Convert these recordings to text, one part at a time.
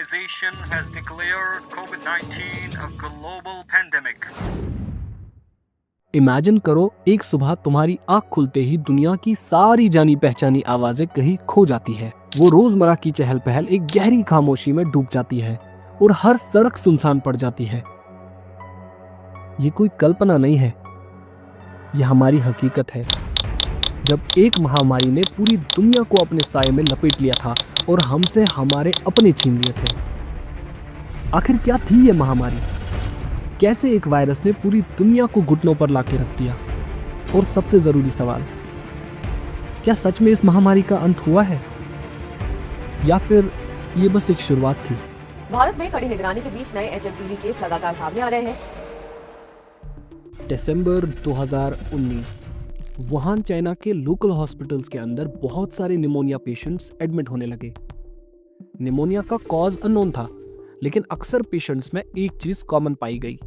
Organization has declared COVID-19 a global pandemic. Imagine करो, एक सुबह तुम्हारी आंख खुलते ही दुनिया की सारी जानी पहचानी आवाजें कहीं खो जाती है। वो रोजमर्रा की चहल पहल एक गहरी खामोशी में डूब जाती है और हर सड़क सुनसान पड़ जाती है। ये कोई कल्पना नहीं है, यह हमारी हकीकत है। जब एक महामारी ने पूरी दुनिया को अपने साये में लपेट लिया था और हमसे हमारे अपने छीन लिए थे। आखिर क्या थी ये महामारी? कैसे एक वायरस ने पूरी दुनिया को घुटनों पर लाके रख दिया? और सबसे जरूरी सवाल, क्या सच में इस महामारी का अंत हुआ है या फिर ये बस एक शुरुआत थी? भारत में कड़ी निगरानी के बीच नए HMPV केस लगातार सामने आ रहे हैं। दिसंबर 2019, वुहान चाइना के लोकल हॉस्पिटल्स के अंदर बहुत सारे निमोनिया पेशेंट्स एडमिट होने लगे। निमोनिया का कॉज अननोन था, लेकिन अक्सर पेशेंट्स में एक चीज कॉमन पाई गई,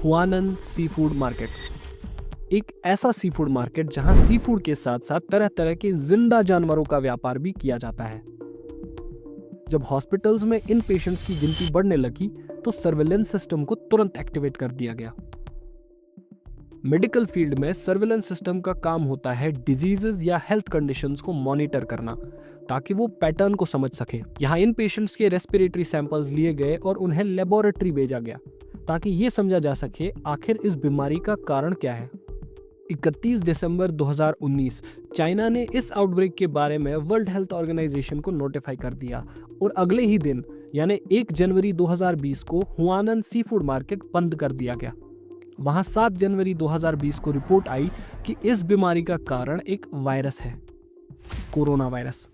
हुआनन सी फूड मार्केट। एक ऐसा सी फूड मार्केट जहां सी फूड के साथ साथ तरह तरह के जिंदा जानवरों का व्यापार भी किया जाता है। जब हॉस्पिटल्स में इन पेशेंट्स की गिनती बढ़ने लगी तो सर्विलेंस सिस्टम को तुरंत एक्टिवेट कर दिया गया। मेडिकल फील्ड में सर्विलेंस सिस्टम का काम होता है डिजीजेस या हेल्थ कंडीशंस को मॉनिटर करना, ताकि वो पैटर्न को समझ सके। यहाँ इन पेशेंट्स के रेस्पिरेटरी सैंपल्स लिए गए और उन्हें लेबोरेटरी भेजा गया, ताकि ये समझा जा सके आखिर इस बीमारी का कारण क्या है। 31 दिसंबर 2019 चाइना ने इस आउटब्रेक के बारे में वर्ल्ड हेल्थ ऑर्गेनाइजेशन को नोटिफाई कर दिया और अगले ही दिन यानी 1 जनवरी 2020 को हुआनन सी फूड मार्केट बंद कर दिया गया। वहां 7 जनवरी 2020 को रिपोर्ट आई कि इस बीमारी का कारण एक वायरस है, कोरोना वायरस।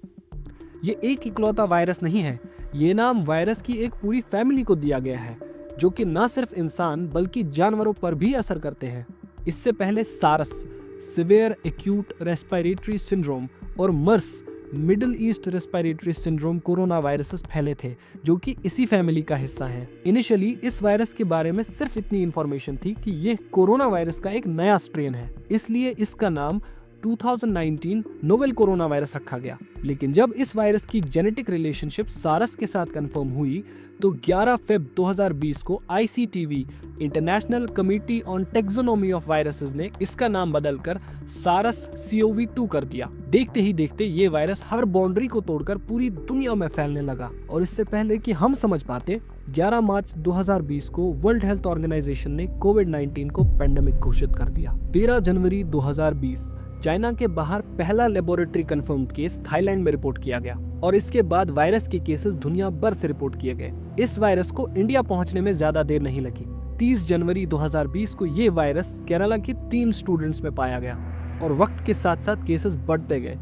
ये एक इकलौता वायरस नहीं है, ये नाम वायरस की एक पूरी फैमिली को दिया गया है, जो कि न सिर्फ इंसान बल्कि जानवरों पर भी असर करते हैं। इससे पहले सारस, सिवियर एक्यूट रेस्पिरेटरी सिंड्रोम, और MERS, Middle East respiratory syndrome corona viruses फैले थे, जो कि इसी फैमिली का हिस्सा हैं। इनिशियली इस वायरस के बारे में सिर्फ इतनी इंफॉर्मेशन थी कि यह कोरोना वायरस का एक नया स्ट्रेन है, इसलिए इसका नाम 2019 नोवेल कोरोना वायरस रखा गया। लेकिन जब इस वायरस की जेनेटिक रिलेशनशिप सारस के साथ कंफर्म हुई तो 11 फरवरी 2020 को ICTV international committee on taxonomy of viruses ने इसका नाम बदलकर सारस CoV-2 कर दिया। देखते ही देखते ये वायरस हर बाउंड्री को तोड़कर पूरी दुनिया में फैलने लगा, और इससे पहले कि हम समझ पाते 11 मार्च 2020 को वर्ल्ड हेल्थ ऑर्गेनाइजेशन ने कोविड-19 को पेंडेमिक घोषित कर दिया। 13 जनवरी 2020 चाइना के बाहर पहला लेबोरेटरी कंफर्म्ड केस थाईलैंड में रिपोर्ट किया गया, और इसके बाद वायरस के केसेस दुनिया भर से रिपोर्ट किए गए। इस वायरस को इंडिया पहुंचने में ज्यादा देर नहीं लगी। 30 जनवरी 2020 को ये वायरस केरला के 3 स्टूडेंट्स में पाया गया, और वक्त के साथ साथ केसेस बढ़ते गए,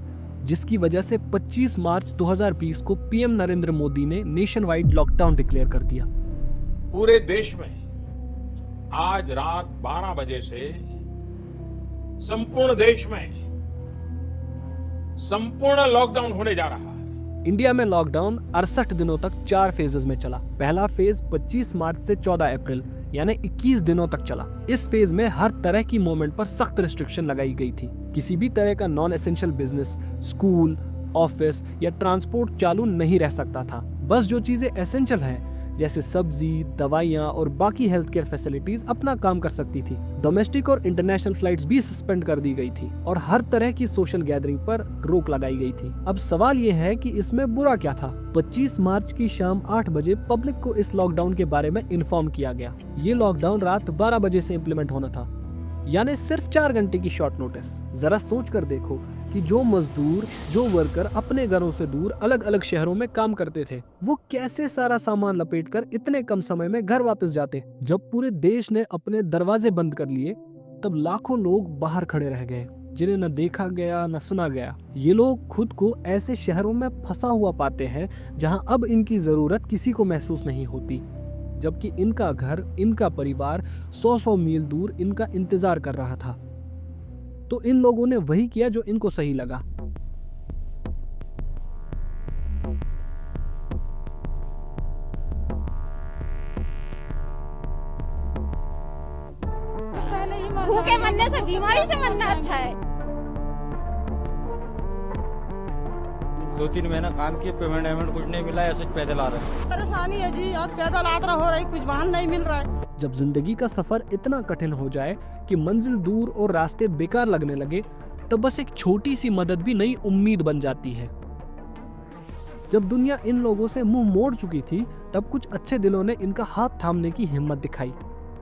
जिसकी वजह से 25 मार्च 2020 को PM नरेंद्र मोदी ने नेशन वाइड लॉकडाउन डिक्लेयर कर दिया। पूरे देश में आज रात 12 बजे से संपूर्ण देश में संपूर्ण लॉकडाउन होने जा रहा है। इंडिया में लॉकडाउन 68 दिनों तक 4 फेजेस में चला। पहला फेज 25 मार्च से 14 अप्रैल यानी 21 दिनों तक चला। इस फेज में हर तरह की मूवमेंट पर सख्त रिस्ट्रिक्शन लगाई गई थी। किसी भी तरह का non essential business, school, office या ट्रांसपोर्ट चालू नहीं रह सकता था। बस जो चीजें एसेंशियल हैं जैसे सब्जी, दवाइयाँ और बाकी हेल्थ केयर फैसिलिटीज अपना काम कर सकती थी। डोमेस्टिक और इंटरनेशनल फ्लाइट्स भी सस्पेंड कर दी गई थी और हर तरह की सोशल गैदरिंग पर रोक लगाई गई थी। अब सवाल ये है कि इसमें बुरा क्या था? 25 मार्च की शाम 8 बजे पब्लिक को इस लॉकडाउन के बारे में इन्फॉर्म किया गया। ये लॉकडाउन रात 12 बजे से इम्प्लीमेंट होना था, यानी सिर्फ 4 घंटे की शॉर्ट नोटिस। जरा सोच कर देखो कि जो मजदूर, जो वर्कर अपने घरों से दूर अलग अलग शहरों में काम करते थे, वो कैसे सारा सामान लपेटकर इतने कम समय में घर वापस जाते। जब पूरे देश ने अपने दरवाजे बंद कर लिए तब लाखों लोग बाहर खड़े रह गए, जिन्हें न देखा गया न सुना गया। ये लोग खुद को ऐसे शहरों में फंसा हुआ पाते हैं जहां अब इनकी जरूरत किसी को महसूस नहीं होती, जबकि इनका घर, इनका परिवार 100-100 मील दूर इनका इंतजार कर रहा था। तो इन लोगों ने वही किया जो इनको सही लगा। भूखे मरने से बीमारी से मरना अच्छा है। 2-3 महीना काम किए, पेमेंट कुछ नहीं मिला, ऐसे पैदल आ रहे हैं। परेशानी है जी, अब पैदल यात्रा हो रही, कुछ वाहन नहीं मिल रहा है। जब जिंदगी का सफर इतना कठिन हो जाए कि मंजिल दूर और रास्ते बेकार लगने लगे, तब बस एक छोटी सी मदद भी नई उम्मीद बन जाती है। जब दुनिया इन लोगों से मुंह मोड़ चुकी थी, तब कुछ अच्छे दिलों ने इनका हाथ थामने की हिम्मत दिखाई।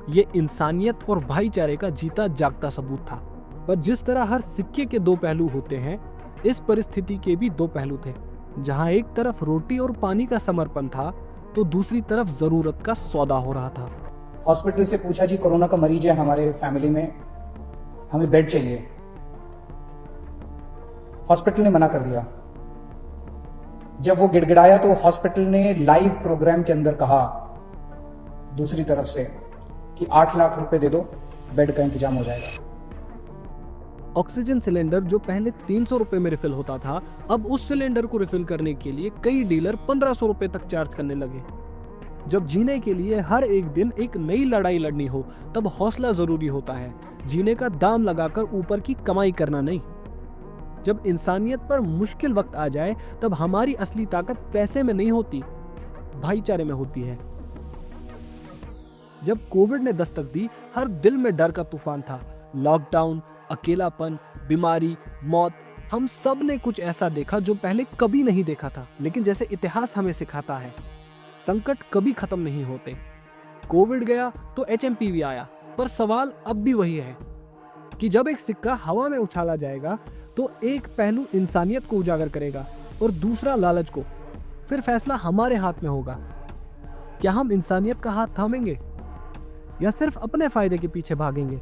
ये इंसानियत और भाईचारे का जीता जागता सबूत था। पर जिस तरह हर सिक्के के दो पहलू होते हैं, इस परिस्थिति के भी दो पहलू थे। जहां एक तरफ रोटी और पानी का समर्पण था, तो दूसरी तरफ जरूरत का सौदा हो रहा था। हॉस्पिटल से पूछा जी कोरोना का मरीज है हमारे फैमिली में, हमें बेड चाहिए। हॉस्पिटल ने मना कर दिया। जब वो गिड़गिड़ाया तो हॉस्पिटल ने लाइव प्रोग्राम के अंदर कहा दूसरी तरफ से कि 8 लाख रुपए दे दो, बेड का इंतजाम हो जाएगा। ऑक्सीजन सिलेंडर जो पहले 300 रुपए में रिफिल होता था, अब उस सिलेंडर को रिफिल करने के लिए कई डीलर 1500 रुपए तक चार्ज करने लगे। जब जीने के लिए हर एक दिन एक नई लड़ाई लड़नी हो, तब हौसला जरूरी होता है, जीने का दाम लगाकर ऊपर की कमाई करना नहीं। जब इंसानियत पर मुश्किल वक्त आ जाए, तब हमारी असली ताकत पैसे में नहीं होती, भाईचारे में होती है। जब कोविड ने दस्तक दी, हर दिल में डर का तूफान था। लॉकडाउन, अकेलापन, बीमारी, मौत, हम सब ने कुछ ऐसा देखा जो पहले कभी नहीं देखा था। लेकिन जैसे इतिहास हमें सिखाता है, संकट कभी खत्म नहीं होते। कोविड गया तो HMPV आया, पर सवाल अब भी वही है कि जब एक सिक्का हवा में उछाला जाएगा, तो एक पहलू इंसानियत को उजागर करेगा और दूसरा लालच को। फिर फैसला हमारे हाथ में होगा। क्या हम इंसानियत का हाथ थामेंगे या सिर्फ अपने फायदे के पीछे भागेंगे?